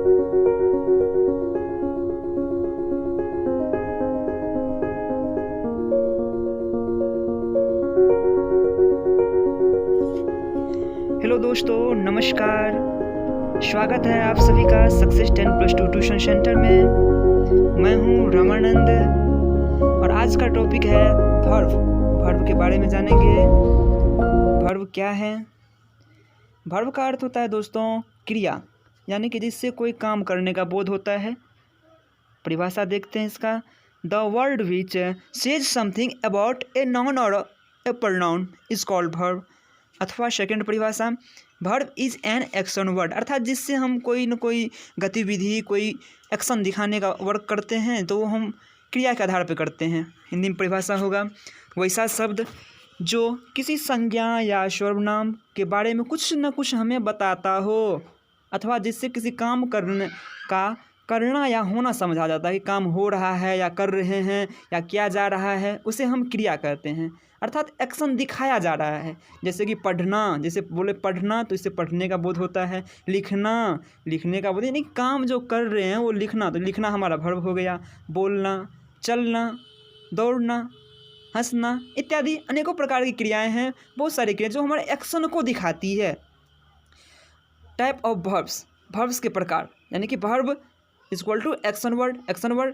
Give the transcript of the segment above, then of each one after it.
Hello दोस्तों, नमस्कार। स्वागत है आप सभी का सक्सेस 10+2 ट्यूशन सेंटर में। मैं हूं रामानंद और आज का टॉपिक है वर्ब के बारे में जानेंगे। वर्ब क्या है? वर्ब का अर्थ होता है दोस्तों क्रिया, यानी कि जिससे कोई काम करने का बोध होता है। परिभाषा देखते हैं इसका। The word which says something about a noun और ए प्रोनाउन इज कॉल्ड वर्ब। अथवा सेकंड परिभाषा, verb is an action word, अर्थात जिससे हम कोई न कोई गतिविधि, कोई एक्शन दिखाने का वर्क करते हैं तो वो हम क्रिया के आधार पर करते हैं। हिंदी में परिभाषा होगा, वैसा शब्द जो किसी संज्ञा या सर्वनाम के बारे में कुछ न कुछ हमें बताता हो, अथवा जिससे किसी काम करना या होना समझा जाता है कि काम हो रहा है या कर रहे हैं या किया जा रहा है, उसे हम क्रिया कहते हैं। अर्थात एक्शन दिखाया जा रहा है। जैसे कि पढ़ना, जैसे बोले पढ़ना तो इससे पढ़ने का बोध होता है। लिखने का बोध, यानी काम जो कर रहे हैं वो लिखना, तो लिखना हमारा वर्ब हो गया। बोलना, चलना, दौड़ना, हंसना इत्यादि अनेकों प्रकार की क्रियाएं हैं, बहुत सारी क्रियाएं जो हमारे एक्शन को दिखाती है। टाइप ऑफ वर्ब्स के प्रकार, यानी कि verb equal to action word.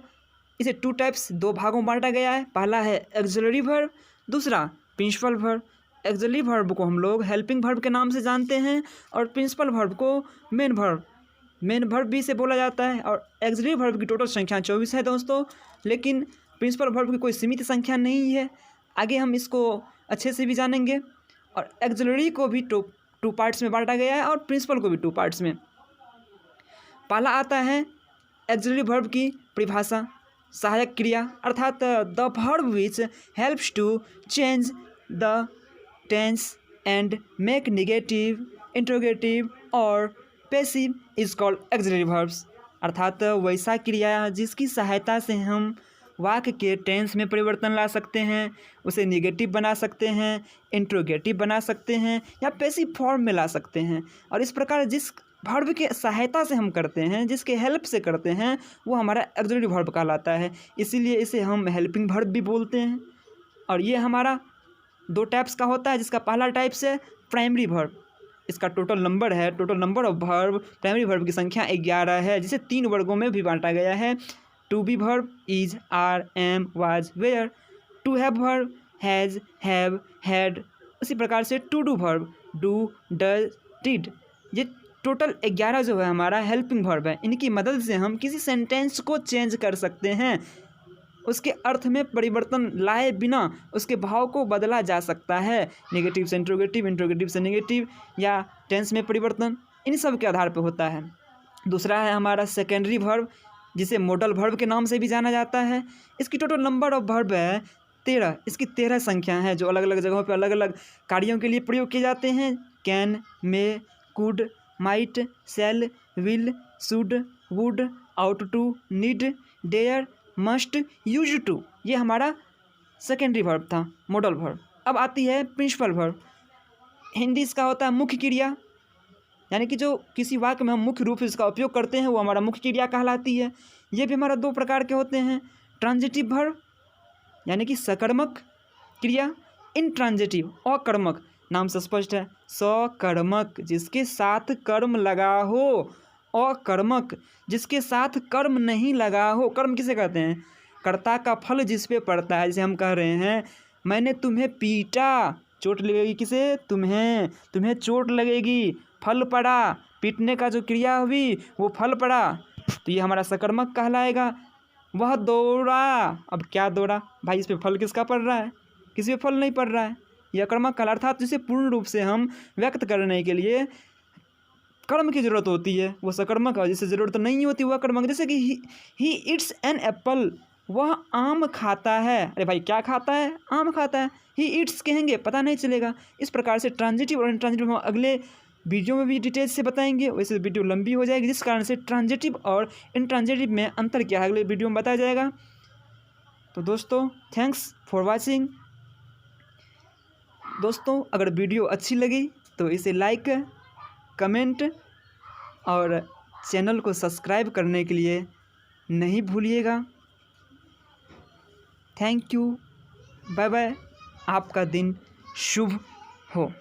इसे 2 टाइप्स, 2 भागों में बांटा गया है। पहला है ऑक्सिलरी वर्ब, दूसरा प्रिंसिपल वर्ब। ऑक्सिलरी वर्ब को हम लोग हेल्पिंग वर्ब के नाम से जानते हैं और प्रिंसिपल वर्ब को मेन वर्ब भी से बोला जाता है। और ऑक्सिलरी वर्ब की टोटल संख्या 24 है दोस्तों, लेकिन प्रिंसिपल वर्ब की कोई सीमित संख्या नहीं है। आगे हम इसको अच्छे से भी जानेंगे। और ऑक्सिलरी को भी टू पार्ट्स में बांटा गया है और प्रिंसिपल को भी 2 पार्ट्स में। पहला आता है ऑक्सिलरी वर्ब की परिभाषा, सहायक क्रिया, अर्थात the verb which helps to change the tense and make negative, interrogative और passive is called auxiliary verbs. अर्थात वैसा क्रिया जिसकी सहायता से हम वाक्य के टेंस में परिवर्तन ला सकते हैं, उसे नेगेटिव बना सकते हैं, इंट्रोगेटिव बना सकते हैं या पैसिव फॉर्म में ला सकते हैं। और इस प्रकार जिस वर्ब के सहायता से हम करते हैं, जिसके हेल्प से करते हैं, वो हमारा ऑक्सिलरी वर्ब कहलाता है। इसीलिए इसे हम हेल्पिंग वर्ब भी बोलते हैं। और ये हमारा 2 टाइप्स का होता है, जिसका पहला टाइप से प्राइमरी वर्ब। इसका total number of verb, primary verb की संख्या 11 है, जिसे 3 वर्गों में भी बांटा गया है। To be verb is, are, am, was, were. To have verb has, have, had. उसी प्रकार से to do verb do, does, did. ये टोटल 11 जो है हमारा हेल्पिंग वर्ब है। इनकी मदद से हम किसी सेंटेंस को चेंज कर सकते हैं, उसके अर्थ में परिवर्तन लाए बिना उसके भाव को बदला जा सकता है। नेगेटिव से इंट्रोगेटिव, इंट्रोगेटिव से नेगेटिव या टेंस में परिवर्तन, इन सब के आधार पर होता है। दूसरा है हमारा सेकेंडरी वर्ब, जिसे मॉडल वर्ब के नाम से भी जाना जाता है। इसकी टोटल नंबर ऑफ वर्ब है 13। इसकी 13 संख्या है जो अलग अलग जगहों पर अलग अलग कार्यों के लिए प्रयोग किए जाते हैं। Can, may, could, might, shall, will, should, would, ought to, need, dare, must, use to. ये हमारा सेकेंडरी वर्ब था, मॉडल वर्ब। अब आती है प्रिंसिपल वर्ब। हिंदी इसका होता है मुख्य क्रिया, यानी कि जो किसी वाक्य में हम मुख्य रूप से इसका उपयोग करते हैं वो हमारा मुख्य क्रिया कहलाती है। ये भी हमारा 2 प्रकार के होते हैं। ट्रांजिटिव वर्ब यानी कि सकर्मक क्रिया, इनट्रांजिटिव अकर्मक, नाम से स्पष्ट है। सकर्मक जिसके साथ कर्म लगा हो, अकर्मक जिसके साथ कर्म नहीं लगा हो। कर्म किसे कहते हैं? कर्ता का फल जिस पे पड़ता है। जैसे हम कह रहे हैं मैंने तुम्हें पीटा, चोट लगेगी किसे? तुम्हें चोट लगेगी, फल पड़ा, पीटने का जो क्रिया हुई वो फल पड़ा, तो ये हमारा सकर्मक कहलाएगा। वह दौड़ा, अब क्या दौड़ा भाई, इस पे फल किसका पड़ रहा है? किसी पे फल नहीं पड़ रहा है, यह कर्मक कहला। अर्थात जिसे पूर्ण रूप से हम व्यक्त करने के लिए कर्म की जरूरत होती है वो सकर्मक, और जिसे जरूरत नहीं होती वह कर्मक। जैसे कि ही ईट्स एन एप्पल, वह आम खाता है। अरे भाई क्या खाता है? आम खाता है। ही ईट्स कहेंगे पता नहीं चलेगा। इस प्रकार से ट्रांजिटिव और इनट्रांजिटिव हम अगले वीडियो में भी डिटेल से बताएंगे, वैसे वीडियो लंबी हो जाएगी, जिस कारण से ट्रांजिटिव और इनट्रांजिटिव में अंतर क्या है अगले वीडियो में बताया जाएगा। तो दोस्तों थैंक्स फॉर वॉचिंग। दोस्तों अगर वीडियो अच्छी लगी तो इसे लाइक, कमेंट और चैनल को सब्सक्राइब करने के लिए नहीं भूलिएगा। थैंक यू, बाय बाय, आपका दिन शुभ हो।